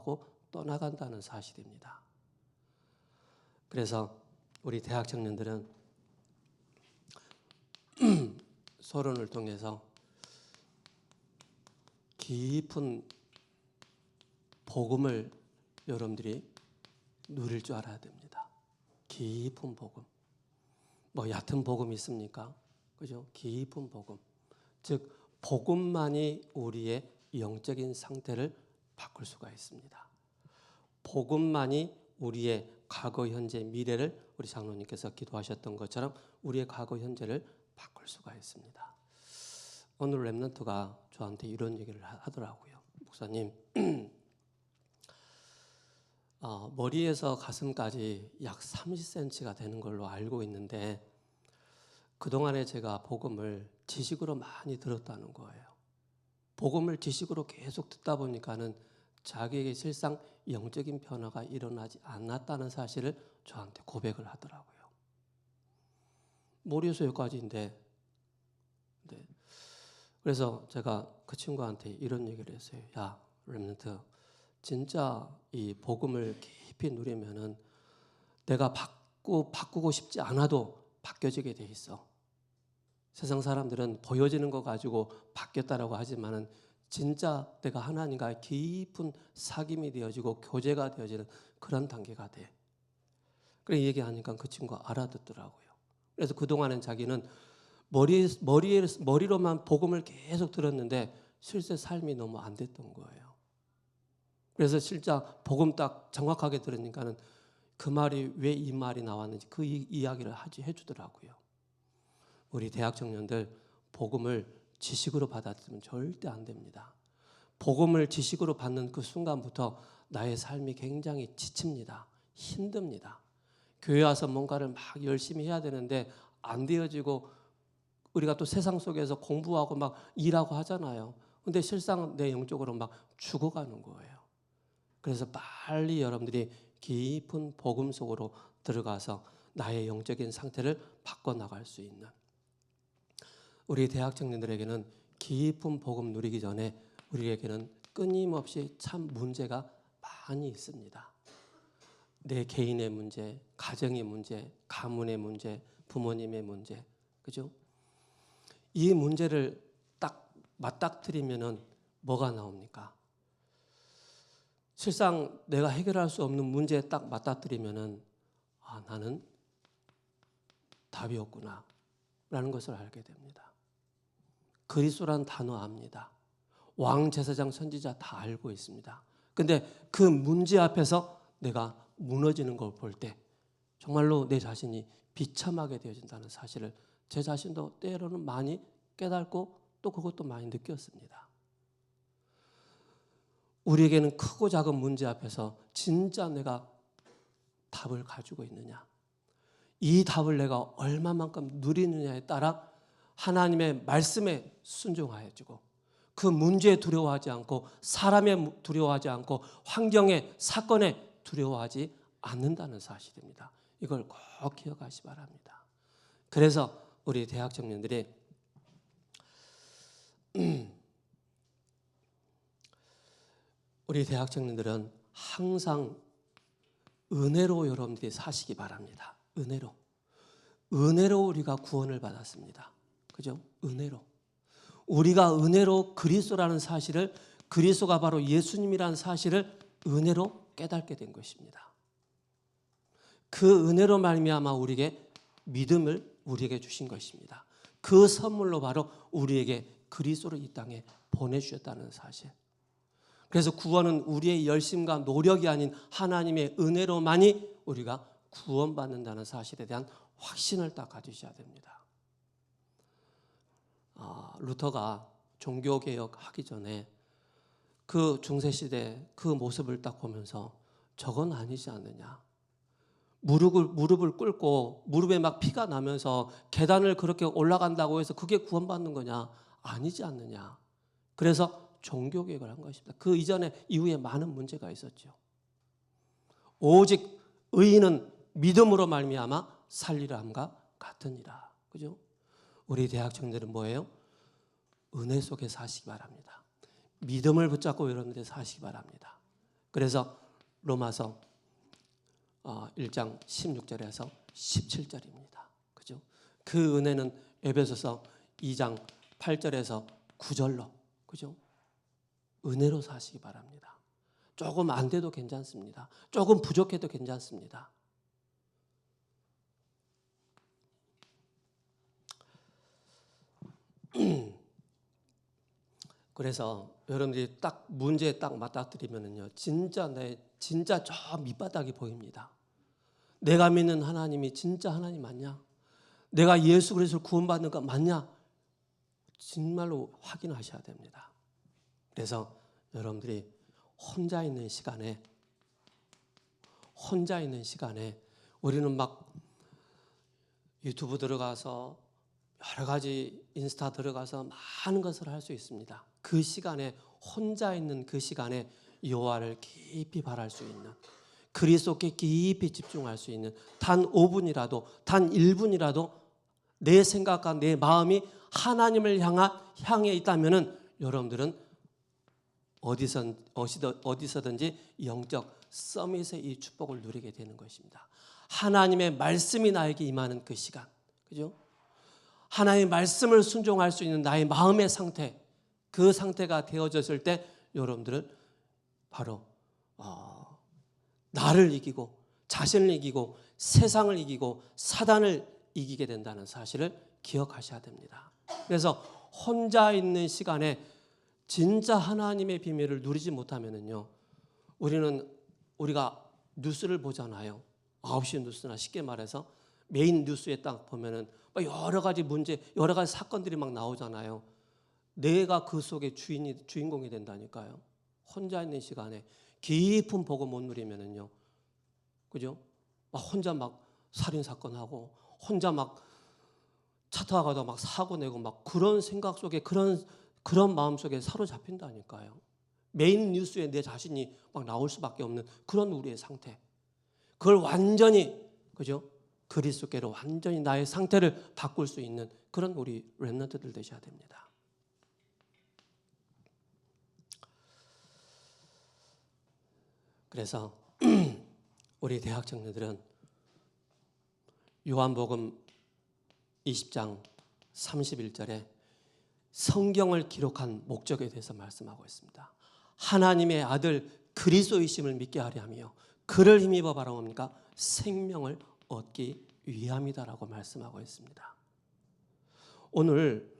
고백하고 떠나간다는 사실입니다. 그래서 우리 대학 청년들은 서론을 통해서 깊은 복음을 여러분들이 누릴 줄 알아야 됩니다. 깊은 복음. 뭐 얕은 복음이 있습니까? 그죠? 깊은 복음. 즉 복음만이 우리의 영적인 상태를 바꿀 수가 있습니다. 복음만이 우리의 과거, 현재, 미래를 우리 장로님께서 기도하셨던 것처럼 우리의 과거, 현재를 바꿀 수가 있습니다. 오늘 랩런트가 저한테 이런 얘기를 하더라고요. 목사님, 머리에서 가슴까지 약 30cm가 되는 걸로 알고 있는데 그동안에 제가 복음을 지식으로 많이 들었다는 거예요. 복음을 지식으로 계속 듣다 보니까는 자기에게 실상 영적인 변화가 일어나지 않았다는 사실을 저한테 고백을 하더라고요. 머리에서 여기까지인데. 네. 그래서 제가 그 친구한테 이런 얘기를 했어요. 야, 렘넌트, 진짜 이 복음을 깊이 누리면은 내가 바꾸고 싶지 않아도 바뀌어지게 돼 있어. 세상 사람들은 보여지는 거 가지고 바뀌었다라고 하지만은 진짜 내가 하나님과 깊은 사귐이 되어지고 교제가 되어지는 그런 단계가 돼. 그래 얘기하니까 그 친구가 알아듣더라고요. 그래서 그동안은 자기는 머리로만 복음을 계속 들었는데 실제 삶이 너무 안 됐던 거예요. 그래서 실제 복음 딱 정확하게 들으니까는 그 말이 왜 이 말이 나왔는지 그 이야기를 해주더라고요. 우리 대학 청년들 복음을 지식으로 받아들이면 절대 안 됩니다. 복음을 지식으로 받는 그 순간부터 나의 삶이 굉장히 지칩니다. 힘듭니다. 교회 와서 뭔가를 막 열심히 해야 되는데 안 되어지고 우리가 또 세상 속에서 공부하고 막 일하고 하잖아요. 근데 실상 내 영적으로 막 죽어가는 거예요. 그래서 빨리 여러분들이 깊은 복음 속으로 들어가서 나의 영적인 상태를 바꿔나갈 수 있는 우리 대학 청년들에게는 깊은 복음 누리기 전에 우리에게는 끊임없이 참 문제가 많이 있습니다. 내 개인의 문제, 가정의 문제, 가문의 문제, 부모님의 문제, 그죠? 이 문제를 딱 맞닥뜨리면은 뭐가 나옵니까? 실상 내가 해결할 수 없는 문제에 딱 맞닥뜨리면은 나는 답이 없구나 라는 것을 알게 됩니다. 그리스도라는 단어 압니다. 왕, 제사장, 선지자 다 알고 있습니다. 근데 그 문제 앞에서 내가 무너지는 걸 볼 때 정말로 내 자신이 비참하게 되어진다는 사실을 제 자신도 때로는 많이 깨닫고 또 그것도 많이 느꼈습니다. 우리에게는 크고 작은 문제 앞에서 진짜 내가 답을 가지고 있느냐, 이 답을 내가 얼마만큼 누리느냐에 따라 하나님의 말씀에 순종하여지고 그 문제에 두려워하지 않고 사람에 두려워하지 않고 환경에 사건에 두려워하지 않는다는 사실입니다. 이걸 꼭 기억하시 바랍니다. 그래서 우리 대학 청년들이 우리 대학 청년들은 항상 은혜로 여러분들이 사시기 바랍니다. 은혜로 우리가 구원을 받았습니다. 그죠? 은혜로. 우리가 은혜로 그리스도라는 사실을, 그리스도가 바로 예수님이라는 사실을 은혜로 깨닫게 된 것입니다. 그 은혜로 말미암아 우리에게 믿음을 우리에게 주신 것입니다. 그 선물로 바로 우리에게 그리스도를 이 땅에 보내주셨다는 사실. 그래서 구원은 우리의 열심과 노력이 아닌 하나님의 은혜로만이 우리가 구원받는다는 사실에 대한 확신을 딱 가지셔야 됩니다. 루터가 종교개혁하기 전에 그 중세시대 그 모습을 딱 보면서 저건 아니지 않느냐. 무릎을 꿇고 무릎에 막 피가 나면서 계단을 그렇게 올라간다고 해서 그게 구원받는 거냐? 아니지 않느냐. 그래서 종교개혁을 한 것입니다. 그 이전에 이후에 많은 문제가 있었죠. 오직 의인은 믿음으로 말미암아 살리라 함과 같으니라. 그죠? 우리 대학 청년들은 뭐예요? 은혜 속에 사시기 바랍니다. 믿음을 붙잡고 여러분들이 사시기 바랍니다. 그래서 로마서 1장 16절에서 17절입니다. 그죠? 그 은혜는 에베소서 2장 8절에서 9절로, 그죠? 은혜로 사시기 바랍니다. 조금 안 돼도 괜찮습니다. 조금 부족해도 괜찮습니다. 그래서 여러분들이 딱 문제에 딱 맞닥뜨리면은요, 진짜 저 밑바닥이 보입니다. 내가 믿는 하나님이 진짜 하나님 맞냐? 내가 예수 그리스도를 구원받는 거 맞냐? 정말로 확인하셔야 됩니다. 그래서 여러분들이 혼자 있는 시간에 우리는 막 유튜브 들어가서 여러 가지 인스타 들어가서 많은 것을 할 수 있습니다. 그 시간에, 혼자 있는 그 시간에 여호와를 깊이 바랄 수 있는, 그리스도께 깊이 집중할 수 있는 단 5분이라도, 단 1분이라도 내 생각과 내 마음이 하나님을 향해 있다면은 여러분들은 어디서든지 영적 서밋의 이 축복을 누리게 되는 것입니다. 하나님의 말씀이 나에게 임하는 그 시간, 그죠? 하나님의 말씀을 순종할 수 있는 나의 마음의 상태, 그 상태가 되어졌을 때 여러분들은 바로 나를 이기고 자신을 이기고 세상을 이기고 사단을 이기게 된다는 사실을 기억하셔야 됩니다. 그래서 혼자 있는 시간에 진짜 하나님의 비밀을 누리지 못하면은요, 우리가 뉴스를 보잖아요. 9시 뉴스나 쉽게 말해서 메인 뉴스에 딱 보면은 여러 가지 문제, 여러 가지 사건들이 막 나오잖아요. 내가 그 속의 주인공이 된다니까요. 혼자 있는 시간에 깊은 복을 못 누리면은요, 그죠? 혼자 막 살인 사건 하고, 혼자 막 차 타다가 막 사고 내고 막 그런 생각 속에 그런 마음 속에 사로잡힌다니까요. 메인 뉴스에 내 자신이 막 나올 수밖에 없는 그런 우리의 상태. 그걸 완전히, 그죠? 그리스도께로 완전히 나의 상태를 바꿀 수 있는 그런 우리 렘넌트들 되셔야 됩니다. 그래서 우리 대학 청년들은 요한복음 20장 31절에 성경을 기록한 목적에 대해서 말씀하고 있습니다. 하나님의 아들 그리스도이심을 믿게 하려 하며 그를 힘입어 바라옵니까? 생명을 얻기 위함이다라고 말씀하고 있습니다. 오늘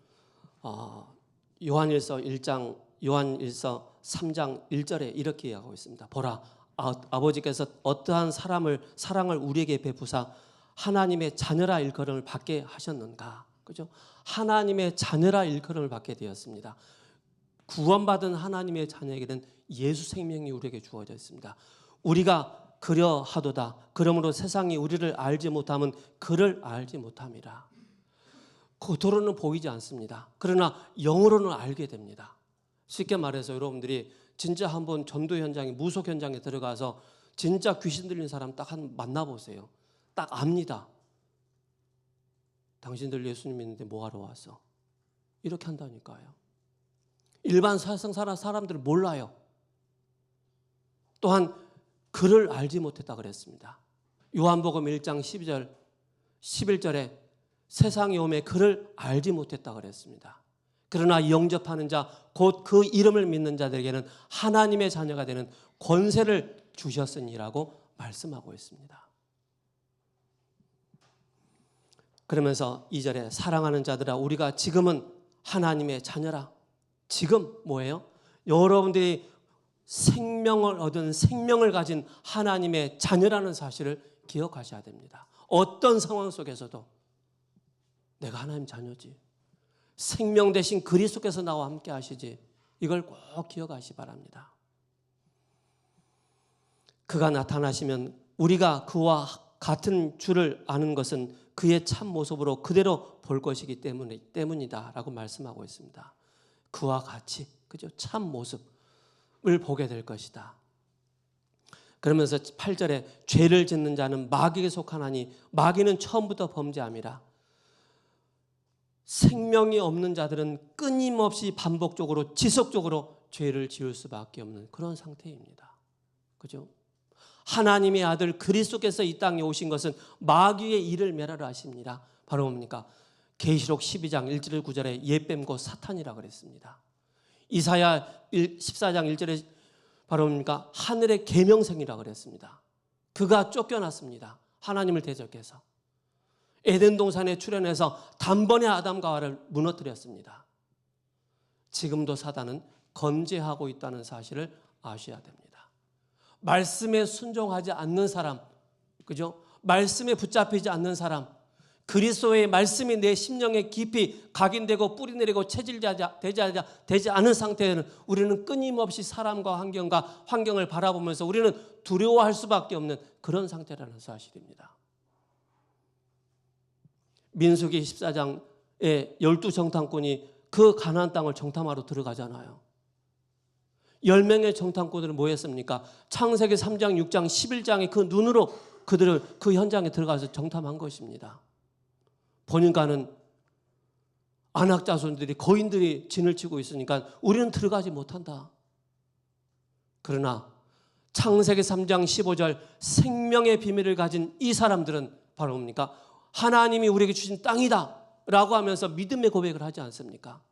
요한일서 3장 1절에 이렇게 이야기하고 있습니다. 보라, 아버지께서 어떠한 사랑을 우리에게 베푸사 하나님의 자녀라 일컬음을 받게 하셨는가? 그죠? 하나님의 자녀라 일컬음을 받게 되었습니다. 구원받은 하나님의 자녀에게는 예수 생명이 우리에게 주어져 있습니다. 우리가 그려하도다. 그러므로 세상이 우리를 알지 못하면 그를 알지 못함이라. 겉으로는 보이지 않습니다. 그러나 영으로는 알게 됩니다. 쉽게 말해서 여러분들이 진짜 한번 전도 현장에, 무속 현장에 들어가서 진짜 귀신 들린 사람 딱 한 만나보세요. 딱 압니다. 당신들 예수님 믿는데 뭐하러 왔어? 이렇게 한다니까요. 일반 세상 사람들을 몰라요. 또한 그를 알지 못했다 그랬습니다. 요한복음 1장 12절, 11절에 세상에 오매 그를 알지 못했다 그랬습니다. 그러나 영접하는 자, 곧 그 이름을 믿는 자들에게는 하나님의 자녀가 되는 권세를 주셨으니라고 말씀하고 있습니다. 그러면서 2절에 사랑하는 자들아 우리가 지금은 하나님의 자녀라. 지금 뭐예요? 여러분들이 생명을 얻은 생명을 가진 하나님의 자녀라는 사실을 기억하셔야 됩니다. 어떤 상황 속에서도 내가 하나님 자녀지. 생명 대신 그리스도께서 나와 함께 하시지. 이걸 꼭 기억하시기 바랍니다. 그가 나타나시면 우리가 그와 같은 줄을 아는 것은 그의 참 모습으로 그대로 볼 것이기 때문이다라고 말씀하고 있습니다. 그와 같이, 그죠? 참 모습을 보게 될 것이다. 그러면서 8절에 죄를 짓는 자는 마귀에 속하나니 마귀는 처음부터 범죄함이라. 생명이 없는 자들은 끊임없이 반복적으로 지속적으로 죄를 지을 수밖에 없는 그런 상태입니다. 그죠? 하나님의 아들 그리스도께서 이 땅에 오신 것은 마귀의 일을 멸하러 하십니다. 바로 뭡니까? 계시록 12장 1절 9절에 옛뱀 곧 사탄이라고 그랬습니다. 이사야 14장 1절에 바로 뭡니까? 하늘의 계명생이라고 그랬습니다. 그가 쫓겨났습니다. 하나님을 대적해서. 에덴 동산에 출현해서 단번에 아담과 하와를 무너뜨렸습니다. 지금도 사단은 건재하고 있다는 사실을 아셔야 됩니다. 말씀에 순종하지 않는 사람, 그죠? 말씀에 붙잡히지 않는 사람, 그리스도의 말씀이 내 심령에 깊이 각인되고 뿌리내리고 체질되지 않은 상태에는 우리는 끊임없이 사람과 환경을 바라보면서 우리는 두려워할 수밖에 없는 그런 상태라는 사실입니다. 민수기 14장에 12정탐꾼이 그 가나안 땅을 정탐하러 들어가잖아요. 10명의 정탐꾼들은 뭐 했습니까? 창세기 3장, 6장, 11장에 그 눈으로 그들을 그 현장에 들어가서 정탐한 것입니다. 보니까는 안악 자손들이 거인들이 진을 치고 있으니까 우리는 들어가지 못한다. 그러나 창세기 3장 15절 생명의 비밀을 가진 이 사람들은 바로 뭡니까? 하나님이 우리에게 주신 땅이다 라고 하면서 믿음의 고백을 하지 않습니까?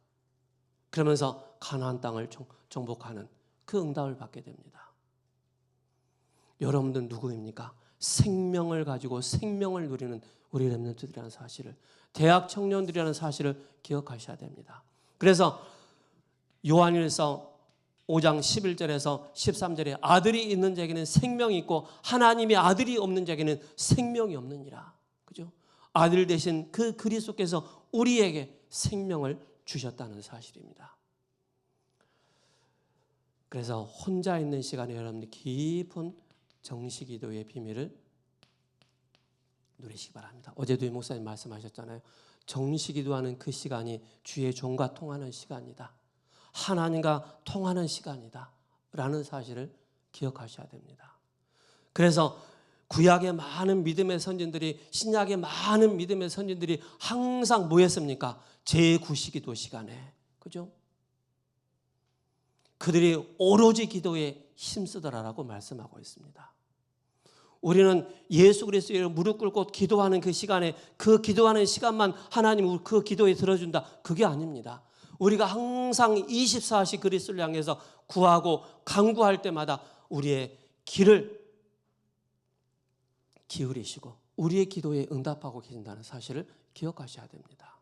그러면서 가나안 땅을 정복하는 그 응답을 받게 됩니다. 여러분들 누구입니까? 생명을 가지고 생명을 누리는 우리 렘넌트들이라는 사실을, 대학 청년들이라는 사실을 기억하셔야 됩니다. 그래서 요한일서 5장 11절에서 13절에 아들이 있는 자에게는 생명이 있고 하나님의 아들이 없는 자에게는 생명이 없느니라. 그죠? 아들 대신 그 그리스도께서 우리에게 생명을 주셨다는 사실입니다. 그래서 혼자 있는 시간에 여러분들 깊은 정식기도의 비밀을 누리시기 바랍니다. 어제도 이 목사님 말씀하셨잖아요. 정식기도하는 그 시간이 주의 종과 통하는 시간이다. 하나님과 통하는 시간이다. 라는 사실을 기억하셔야 됩니다. 그래서 구약의 많은 믿음의 선진들이, 신약의 많은 믿음의 선진들이 항상 뭐 했습니까? 제9시기도 시간에. 그죠? 그들이 오로지 기도에 힘쓰더라라고 말씀하고 있습니다. 우리는 예수 그리스도의 무릎 꿇고 기도하는 그 시간에, 그 기도하는 시간만 하나님 그 기도에 들어준다. 그게 아닙니다. 우리가 항상 24시 그리스도를 향해서 구하고 간구할 때마다 우리의 길을 기울이시고 우리의 기도에 응답하고 계신다는 사실을 기억하셔야 됩니다.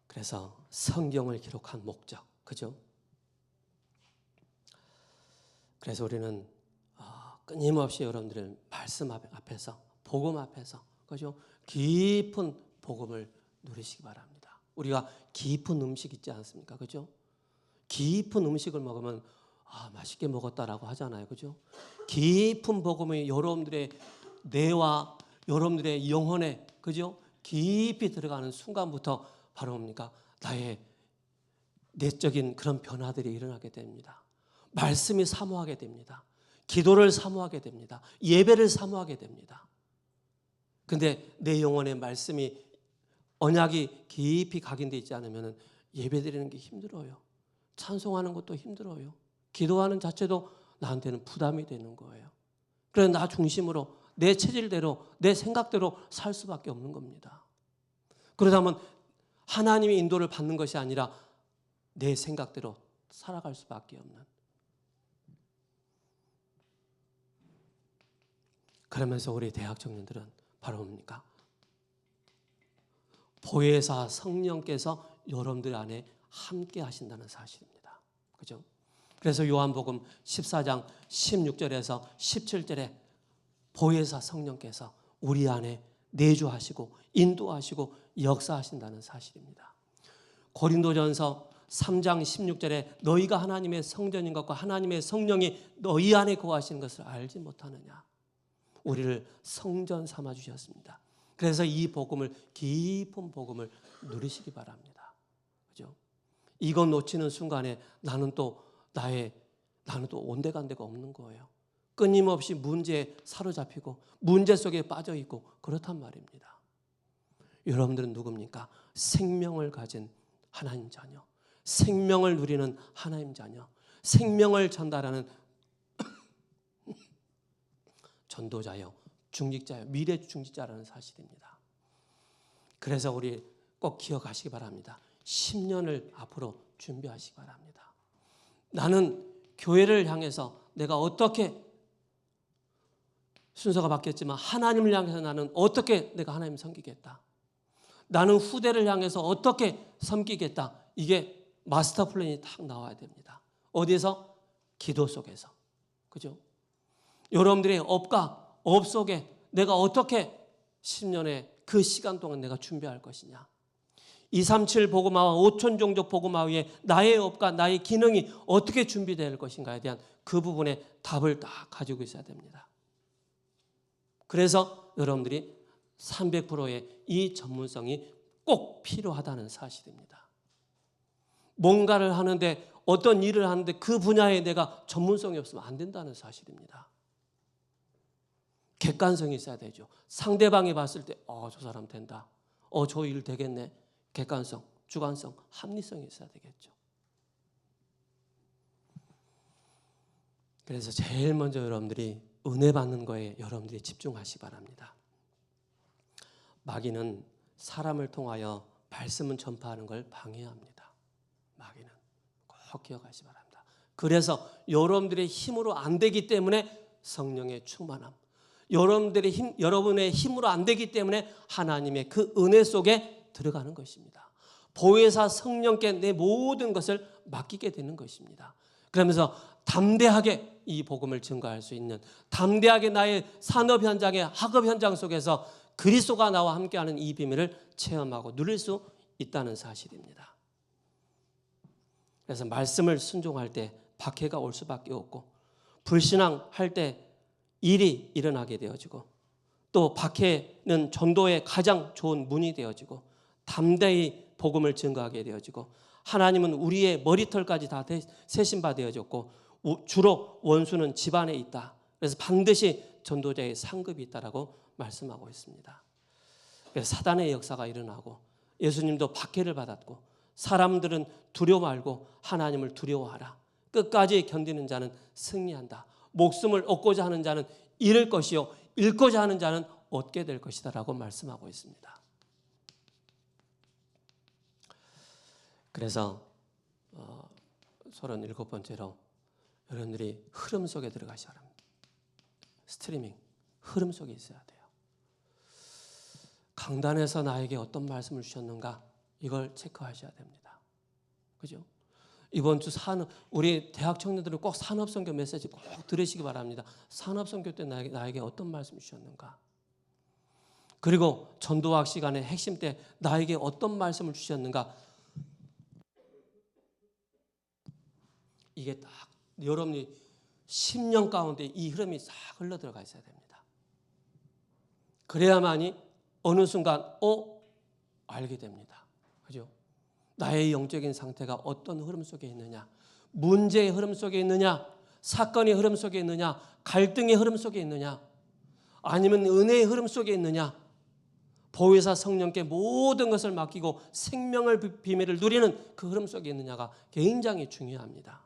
그래서 성경을 기록한 목적, 그죠? 그래서 우리는 끊임없이 여러분들의 말씀 앞에서, 복음 앞에서, 그죠? 깊은 복음을 누리시기 바랍니다. 우리가 깊은 음식 있지 않습니까? 그죠? 깊은 음식을 먹으면 맛있게 먹었다라고 하잖아요. 그죠? 깊은 복음이 여러분들의 뇌와 여러분들의 영혼에, 그죠? 깊이 들어가는 순간부터 바로 뭡니까? 나의 내적인 그런 변화들이 일어나게 됩니다. 말씀이 사모하게 됩니다. 기도를 사모하게 됩니다. 예배를 사모하게 됩니다. 근데 내 영혼의 말씀이, 언약이 깊이 각인되어 있지 않으면 예배드리는 게 힘들어요. 찬송하는 것도 힘들어요. 기도하는 자체도 나한테는 부담이 되는 거예요. 그래서 나 중심으로, 내 체질대로, 내 생각대로 살 수밖에 없는 겁니다. 그러다면 하나님의 인도를 받는 것이 아니라 내 생각대로 살아갈 수밖에 없는. 그러면서 우리 대학 청년들은 바로 뭡니까? 보혜사 성령께서 여러분들 안에 함께 하신다는 사실입니다. 그죠? 그래서 요한복음 14장 16절에서 17절에 보혜사 성령께서 우리 안에 내주하시고 인도하시고 역사하신다는 사실입니다. 고린도전서 3장 16절에 너희가 하나님의 성전인 것과 하나님의 성령이 너희 안에 거하시는 것을 알지 못하느냐. 우리를 성전 삼아 주셨습니다. 그래서 이 복음을, 깊은 복음을 누리시기 바랍니다. 그죠? 이거 놓치는 순간에 나는 또 온데간데가 없는 거예요. 끊임없이 문제에 사로잡히고 문제 속에 빠져 있고 그렇단 말입니다. 여러분들은 누굽니까? 생명을 가진 하나님 자녀, 생명을 누리는 하나님 자녀, 생명을 전달하는 전도자요, 중직자요, 미래 중직자라는 사실입니다. 그래서 우리 꼭 기억하시기 바랍니다. 10년을 앞으로 준비하시기 바랍니다. 나는 교회를 향해서 내가 어떻게, 순서가 바뀌었지만 하나님을 향해서 나는 어떻게 내가 하나님 섬기겠다. 나는 후대를 향해서 어떻게 섬기겠다. 이게 마스터 플랜이 딱 나와야 됩니다. 어디에서? 기도 속에서. 그죠? 여러분들의 업과 업 속에 내가 어떻게 10년의 그 시간 동안 내가 준비할 것이냐. 237 복음화와 5천 종족 복음화 위에 나의 업과 나의 기능이 어떻게 준비될 것인가에 대한 그 부분에 답을 다 가지고 있어야 됩니다. 그래서 여러분들이 300%의 이 전문성이 꼭 필요하다는 사실입니다. 뭔가를 하는데, 어떤 일을 하는데 그 분야에 내가 전문성이 없으면 안 된다는 사실입니다. 객관성이 있어야 되죠. 상대방이 봤을 때 저 사람 된다. 저 일 되겠네. 객관성, 주관성, 합리성이 있어야 되겠죠. 그래서 제일 먼저 여러분들이 은혜 받는 거에 여러분들이 집중하시기 바랍니다. 마귀는 사람을 통하여 말씀을 전파하는 걸 방해합니다. 마귀는 꼭 기억하시기 바랍니다. 그래서 여러분들의 힘으로 안 되기 때문에 성령의 충만함, 여러분의 힘으로 안 되기 때문에 하나님의 그 은혜 속에 들어가는 것입니다. 보혜사 성령께 내 모든 것을 맡기게 되는 것입니다. 그러면서 담대하게 이 복음을 증거할 수 있는, 담대하게 나의 산업 현장의 학업 현장 속에서 그리스도가 나와 함께하는 이 비밀을 체험하고 누릴 수 있다는 사실입니다. 그래서 말씀을 순종할 때 박해가 올 수밖에 없고, 불신앙할 때 일이 일어나게 되어지고, 또 박해는 전도의 가장 좋은 문이 되어지고, 담대히 복음을 증거하게 되어지고, 하나님은 우리의 머리털까지 다 세신바 되어졌고, 주로 원수는 집안에 있다. 그래서 반드시 전도자의 상급이 있다라고 말씀하고 있습니다. 그래서 사단의 역사가 일어나고, 예수님도 박해를 받았고, 사람들은 두려워 말고 하나님을 두려워하라. 끝까지 견디는 자는 승리한다. 목숨을 얻고자 하는 자는 잃을 것이요, 잃고자 하는 자는 얻게 될 것이다 라고 말씀하고 있습니다. 그래서 37번째로 여러분들이 흐름 속에 들어가셔야 합니다. 스트리밍, 흐름 속에 있어야 돼요. 강단에서 나에게 어떤 말씀을 주셨는가, 이걸 체크하셔야 됩니다. 그죠? 이번 주 우리 대학 청년들은 꼭 산업선교 메시지 꼭 들으시기 바랍니다. 산업선교 때 나에게 어떤 말씀 주셨는가. 그리고 전도학 시간의 핵심 때 나에게 어떤 말씀을 주셨는가. 이게 딱 여러분이 10년 가운데 이 흐름이 싹 흘러들어가 있어야 됩니다. 그래야만이 어느 순간 알게 됩니다. 그죠? 나의 영적인 상태가 어떤 흐름 속에 있느냐, 문제의 흐름 속에 있느냐, 사건의 흐름 속에 있느냐, 갈등의 흐름 속에 있느냐, 아니면 은혜의 흐름 속에 있느냐, 보혜사 성령께 모든 것을 맡기고 생명을 비밀을 누리는 그 흐름 속에 있느냐가 굉장히 중요합니다.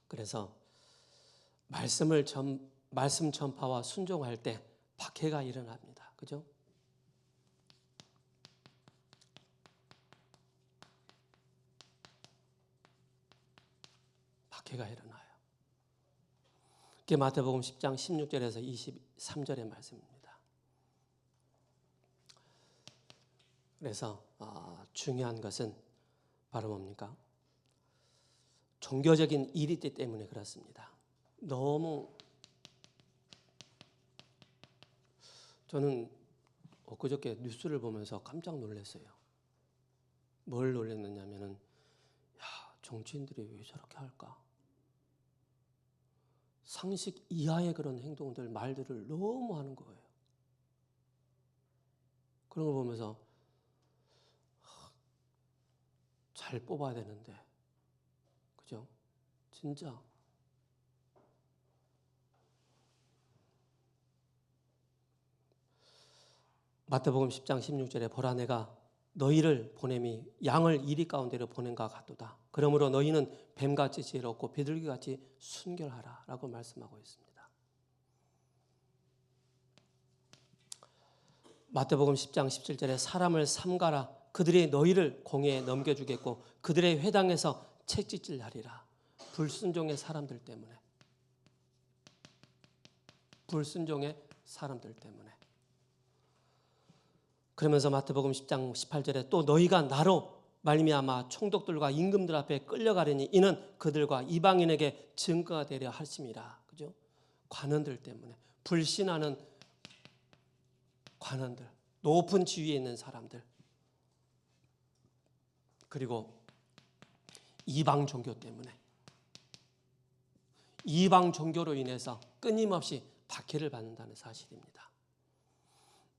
그래서 말씀 전파와 순종할 때 박해가 일어납니다. 그죠? 박해가 일어나요. 그게 마태복음 10장 16절에서 23절의 말씀입니다. 그래서 중요한 것은 바로 뭡니까? 종교적인 일이 있기 때문에 그렇습니다. 너무 저는 엊그저께 뉴스를 보면서 깜짝 놀랐어요. 뭘 놀랐느냐면은 정치인들이 왜 저렇게 할까? 상식 이하의 그런 행동들, 말들을 너무 하는 거예요. 그런 걸 보면서 잘 뽑아야 되는데, 그죠? 진짜. 마태복음 10장 16절에 보라 내가 너희를 보냄이 양을 이리 가운데로 보낸과 같도다. 그러므로 너희는 뱀같이 지혜롭고 비둘기같이 순결하라 라고 말씀하고 있습니다. 마태복음 10장 17절에 사람을 삼가라. 그들이 너희를 공회에 넘겨주겠고 그들의 회당에서 채찍질 하리라. 불순종의 사람들 때문에. 불순종의 사람들 때문에. 그러면서 마태복음 10장 18절에 또 너희가 나로 말미암아 총독들과 임금들 앞에 끌려가려니 이는 그들과 이방인에게 증거가 되려 하심이라. 그죠? 관원들 때문에. 불신하는 관원들, 높은 지위에 있는 사람들, 그리고 이방 종교 때문에, 이방 종교로 인해서 끊임없이 박해를 받는다는 사실입니다.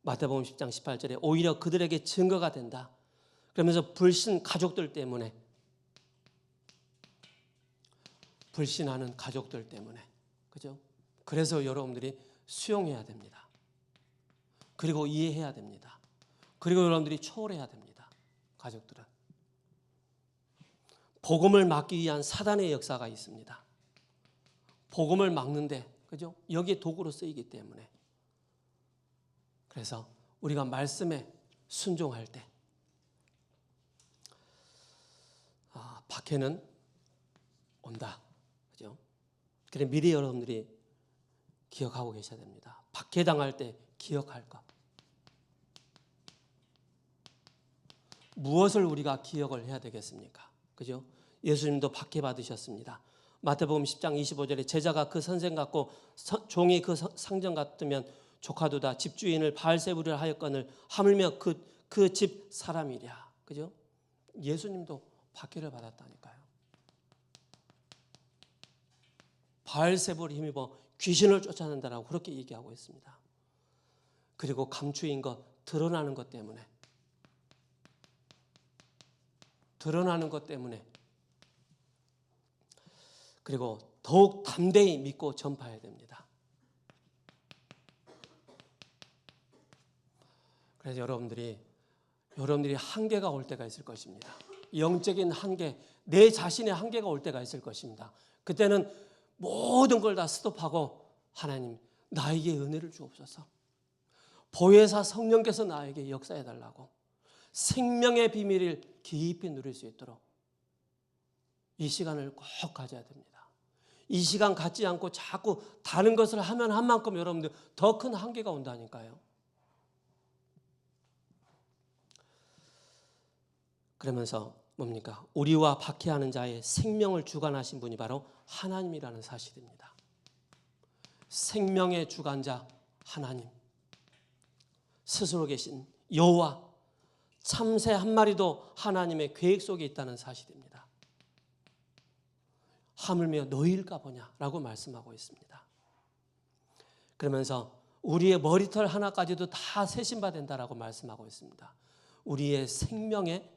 마태복음 10장 18절에 오히려 그들에게 증거가 된다. 그러면서 불신 가족들 때문에, 불신하는 가족들 때문에, 그죠? 그래서 여러분들이 수용해야 됩니다. 그리고 이해해야 됩니다. 그리고 여러분들이 초월해야 됩니다. 가족들은. 복음을 막기 위한 사단의 역사가 있습니다. 복음을 막는데, 그죠? 여기에 도구로 쓰이기 때문에. 그래서 우리가 말씀에 순종할 때, 박해는 온다. 그죠? 그래 미리 여러분들이 기억하고 계셔야 됩니다. 박해당할 때 기억할 것. 무엇을 우리가 기억을 해야 되겠습니까? 그죠? 예수님도 박해받으셨습니다. 마태복음 10장 25절에 제자가 그 선생 같고 종이 그 상전 같으면 조카도다. 집주인을 바알세불이라 하였거늘 하물며 그 집 사람이랴. 그죠? 예수님도 박해를 받았다니까요. 바알세불에 힘입어 귀신을 쫓아낸다라고 그렇게 얘기하고 있습니다. 그리고 감추인 것, 드러나는 것 때문에, 그리고 더욱 담대히 믿고 전파해야 됩니다. 그래서 여러분들이 한계가 올 때가 있을 것입니다. 영적인 한계, 내 자신의 한계가 올 때가 있을 것입니다. 그때는 모든 걸 다 스톱하고 하나님 나에게 은혜를 주옵소서. 보혜사 성령께서 나에게 역사해달라고 생명의 비밀을 깊이 누릴 수 있도록 이 시간을 꼭 가져야 됩니다. 이 시간 갖지 않고 자꾸 다른 것을 하면 한 만큼 여러분들 더 큰 한계가 온다니까요. 그러면서 뭡니까? 우리와 박해하는 자의 생명을 주관하신 분이 바로 하나님이라는 사실입니다. 생명의 주관자 하나님, 스스로 계신 여호와, 참새 한 마리도 하나님의 계획 속에 있다는 사실입니다. 하물며 너희일까 보냐라고 말씀하고 있습니다. 그러면서 우리의 머리털 하나까지도 다 세심받는다라고 말씀하고 있습니다. 우리의 생명의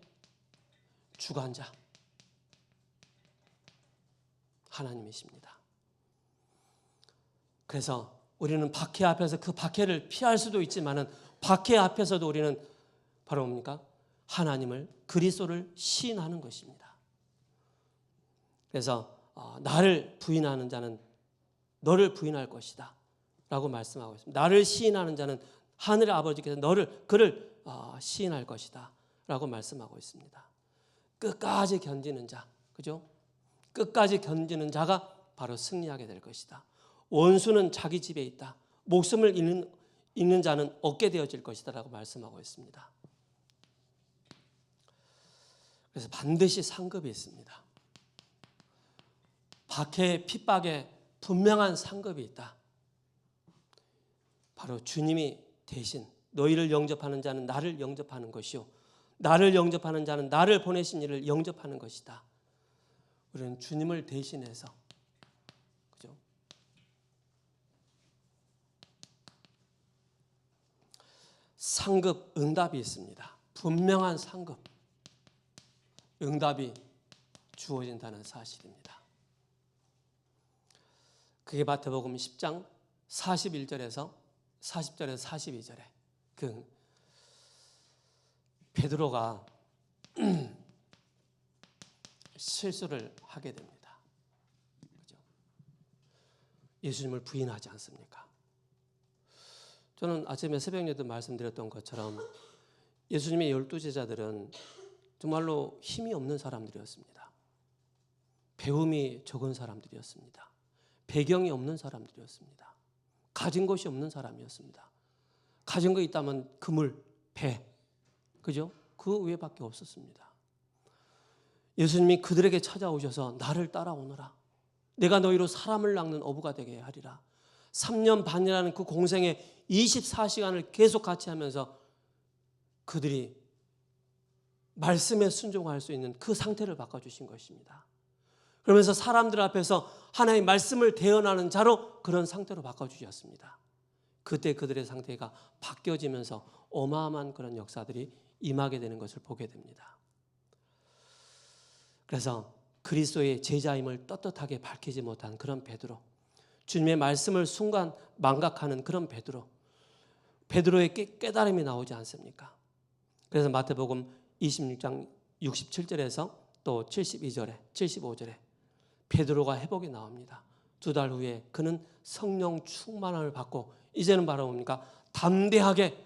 주관자 하나님이십니다. 그래서 우리는 박해 앞에서 그 박해를 피할 수도 있지만은 박해 앞에서도 우리는 바로 뭡니까? 하나님을, 그리스도를 시인하는 것입니다. 그래서 나를 부인하는 자는 너를 부인할 것이다 라고 말씀하고 있습니다. 나를 시인하는 자는 하늘의 아버지께서 그를 시인할 것이다 라고 말씀하고 있습니다. 끝까지 견디는 자, 그죠? 끝까지 견디는 자가 바로 승리하게 될 것이다. 원수는 자기 집에 있다. 목숨을 잃는 자는 얻게 되어질 것이다 라고 말씀하고 있습니다. 그래서 반드시 상급이 있습니다. 박해, 핍박에 분명한 상급이 있다. 바로 주님이 대신 너희를 영접하는 자는 나를 영접하는 것이요 나를 영접하는 자는 나를 보내신 이를 영접하는 것이다. 우리는 주님을 대신해서, 그죠? 상급, 응답이 있습니다. 분명한 상급, 응답이 주어진다는 사실입니다. 그게 마태복음 10장 41절에서 40절에서 42절에 그 베드로가 실수를 하게 됩니다. 그렇죠? 예수님을 부인하지 않습니까? 저는 아침에 새벽에도 말씀드렸던 것처럼 예수님의 12제자들은 정말로 힘이 없는 사람들이었습니다. 배움이 적은 사람들이었습니다. 배경이 없는 사람들이었습니다. 가진 것이 없는 사람이었습니다. 가진 거 있다면 그물, 배, 그죠? 그 외밖에 없었습니다. 예수님이 그들에게 찾아오셔서 나를 따라오너라. 내가 너희로 사람을 낚는 어부가 되게 하리라. 3년 반이라는 그 공생에 24시간을 계속 같이 하면서 그들이 말씀에 순종할 수 있는 그 상태를 바꿔주신 것입니다. 그러면서 사람들 앞에서 하나의 말씀을 대언하는 자로 그런 상태로 바꿔주셨습니다. 그때 그들의 상태가 바뀌어지면서 어마어마한 그런 역사들이 임하게 되는 것을 보게 됩니다. 그래서 그리스도의 제자임을 떳떳하게 밝히지 못한 그런 베드로, 주님의 말씀을 순간 망각하는 그런 베드로의 깨달음이 나오지 않습니까? 그래서 마태복음 26장 67절에서 또 72절에 75절에 베드로가 회복이 나옵니다. 2달 후에 그는 성령 충만함을 받고 이제는 바로 뭡니까? 담대하게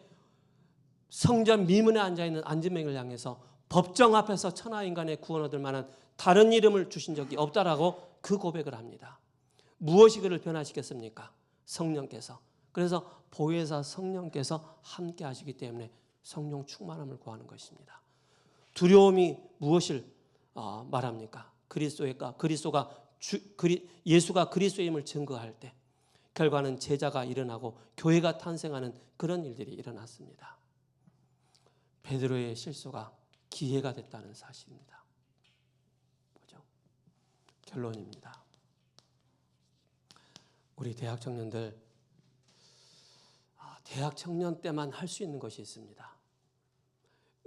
성전 미문에 앉아있는 안진뱅이를 향해서 법정 앞에서 천하인간의 구원 얻을 만한 다른 이름을 주신 적이 없다라고 그 고백을 합니다. 무엇이 그를 변화시켰습니까? 성령께서. 그래서 보혜사 성령께서 함께 하시기 때문에 성령 충만함을 구하는 것입니다. 두려움이 무엇을 말합니까? 예수가 그리스도임을 증거할 때 결과는 제자가 일어나고 교회가 탄생하는 그런 일들이 일어났습니다. 베드로의 실수가 기회가 됐다는 사실입니다. 그죠? 결론입니다. 우리 대학 청년들, 대학 청년 때만 할 수 있는 것이 있습니다.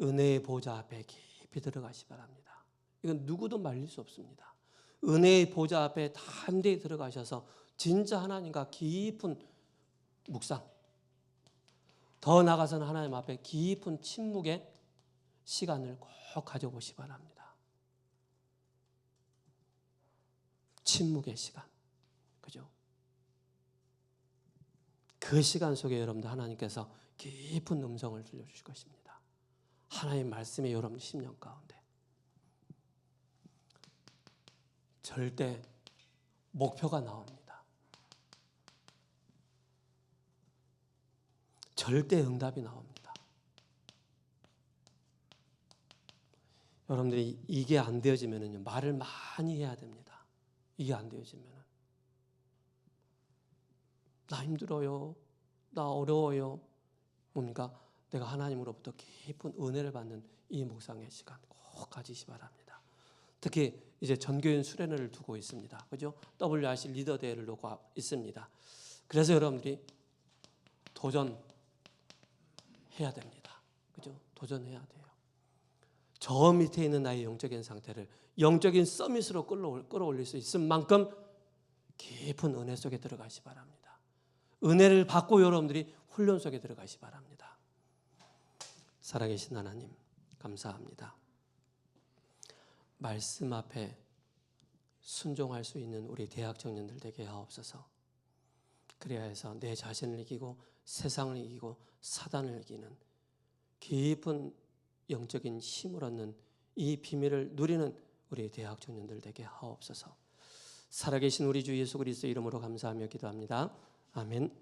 은혜의 보좌 앞에 깊이 들어가시 바랍니다. 이건 누구도 말릴 수 없습니다. 은혜의 보좌 앞에 담대히 들어가셔서 진짜 하나님과 깊은 묵상, 더 나아가서는 하나님 앞에 깊은 침묵의 시간을 꼭 가져보시 바랍니다. 침묵의 시간, 그죠? 그 시간 속에 여러분들 하나님께서 깊은 음성을 들려주실 것입니다. 하나님의 말씀이 여러분 심령 가운데 절대 목표가 나옵니다. 절대 응답이 나옵니다. 여러분들이 이게 안 되어지면은요, 말을 많이 해야 됩니다. 이게 안 되어지면은 나 힘들어요, 나 어려워요. 뭡니까? 내가 하나님으로부터 깊은 은혜를 받는 이 묵상의 시간 꼭 가지시 바랍니다. 특히 이제 전교인 수련회를 두고 있습니다. 그죠? WRC 리더 대회를 두고 있습니다. 그래서 여러분들이 도전해야 됩니다. 그죠? 도전해야 돼요. 저 밑에 있는 나의 영적인 상태를 영적인 서밋으로 끌어올릴 수 있을 만큼 깊은 은혜 속에 들어가시 바랍니다. 은혜를 받고 여러분들이 훈련 속에 들어가시 바랍니다. 살아계신 하나님, 감사합니다. 말씀 앞에 순종할 수 있는 우리 대학 청년들 되게 하옵소서. 그래야 해서 내 자신을 이기고 세상을 이기고 사단을 이기는 깊은 영적인 힘을 얻는 이 비밀을 누리는 우리 대학 청년들 되게 하옵소서. 살아계신 우리 주 예수 그리스도의 이름으로 감사하며 기도합니다. 아멘.